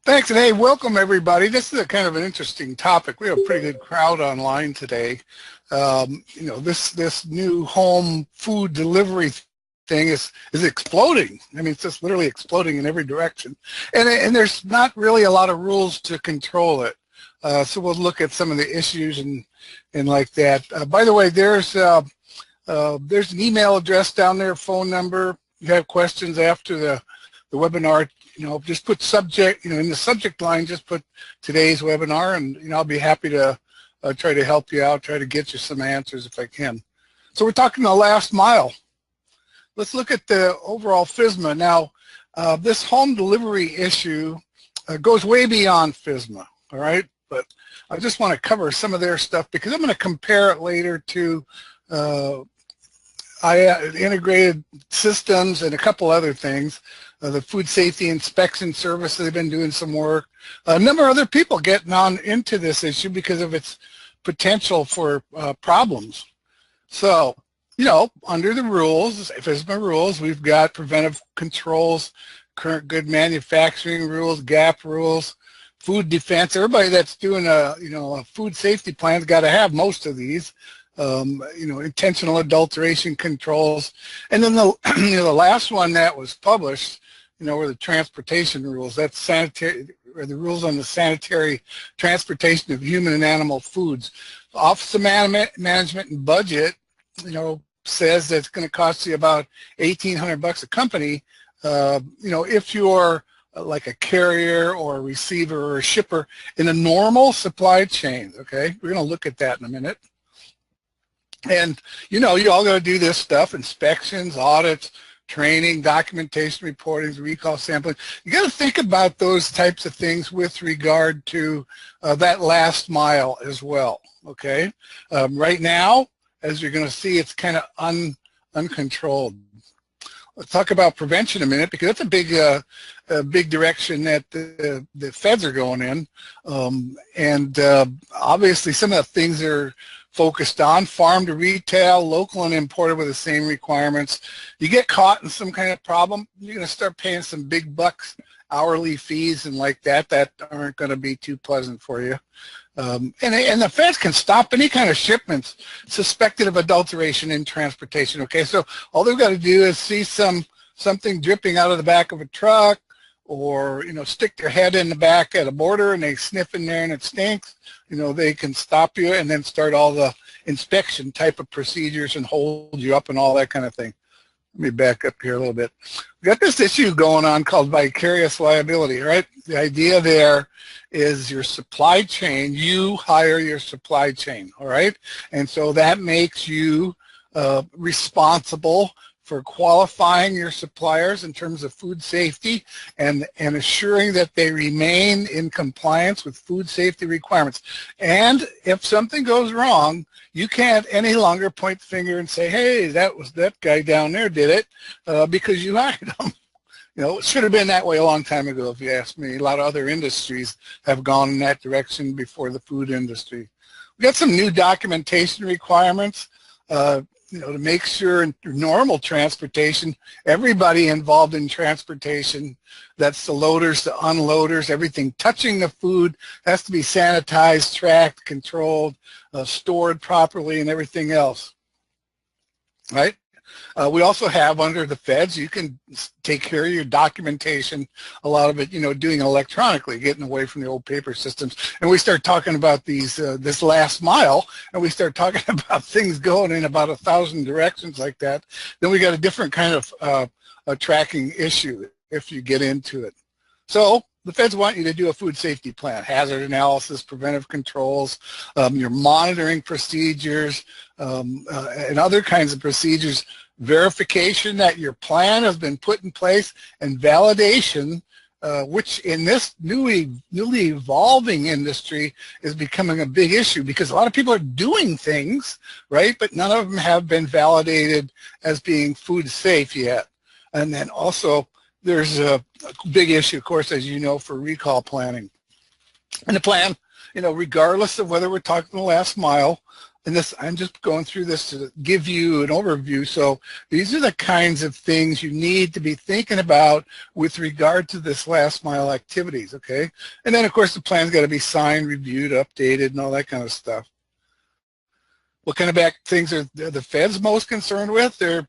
Thanks, and hey, welcome everybody. This is a kind of an interesting topic. We have a pretty good crowd online today. This new home food delivery thing is exploding. I mean, it's just literally exploding in every direction, and there's not really a lot of rules to control it. So we'll look at some of the issues and like that. By the way, there's an email address down there, phone number. If you have questions after the webinar, just put subject, in the subject line, just put today's webinar, and, I'll be happy to try to help you out, try to get you some answers if I can. So we're talking the last mile. Let's look at the overall FISMA. Now, this home delivery issue goes way beyond FISMA, all right? But I just want to cover some of their stuff because I'm going to compare it later to integrated systems and a couple other things. The food safety inspection service, they've been doing some work. A number of other people getting on into this issue because of its potential for problems. So, under the rules, FISMA rules, we've got preventive controls, current good manufacturing rules, GAP rules, food defense. Everybody that's doing a food safety plan's got to have most of these. Intentional adulteration controls, and then the the last one that was published, were the transportation rules. That's sanitary, or the rules on the sanitary transportation of human and animal foods. Office of Management and Budget, says that it's going to cost you about $1,800 a company, if you're like a carrier or a receiver or a shipper in a normal supply chain. Okay, we're going to look at that in a minute. And, you all got to do this stuff: inspections, audits, training, documentation, reporting, recall sampling. You got to think about those types of things with regard to that last mile as well, okay? Right now, as you're going to see, it's kind of uncontrolled. Let's talk about prevention a minute, because that's a big direction that the feds are going in. Obviously, some of the things are focused on farm to retail, local and imported with the same requirements. You get caught in some kind of problem, you're going to start paying some big bucks, hourly fees and like that aren't going to be too pleasant for you. And the feds can stop any kind of shipments suspected of adulteration in transportation. Okay, so all they've got to do is see something dripping out of the back of a truck, or stick their head in the back at a border and they sniff in there and it stinks. They can stop you and then start all the inspection type of procedures and hold you up and all that kind of thing. Let me back up here a little bit. We got this issue going on called vicarious liability, right? The idea there is your supply chain, you hire your supply chain, all right? And so that makes you responsible for qualifying your suppliers in terms of food safety and assuring that they remain in compliance with food safety requirements. And if something goes wrong, you can't any longer point the finger and say, hey, that guy down there did it, because you hired him. It should have been that way a long time ago, if you ask me. A lot of other industries have gone in that direction before the food industry. We got some new documentation requirements. To make sure in normal transportation, everybody involved in transportation, that's the loaders, the unloaders, everything touching the food has to be sanitized, tracked, controlled, stored properly, and everything else, right? We also have, under the feds, you can take care of your documentation, a lot of it, doing electronically, getting away from the old paper systems. And we start talking about this last mile, and we start talking about things going in about 1,000 directions like that, then we got a different kind of a tracking issue if you get into it. So the feds want you to do a food safety plan, hazard analysis, preventive controls, your monitoring procedures, and other kinds of procedures, verification that your plan has been put in place, and validation, which in this newly evolving industry is becoming a big issue, because a lot of people are doing things, right, but none of them have been validated as being food safe yet. And then also there's a big issue, of course, as you know, for recall planning. And the plan, regardless of whether we're talking the last mile, And this, I'm just going through this to give you an overview. So these are the kinds of things you need to be thinking about with regard to this last mile activities, okay? And then of course the plan's got to be signed, reviewed, updated, and all that kind of stuff. What kind of things are the feds most concerned with? They're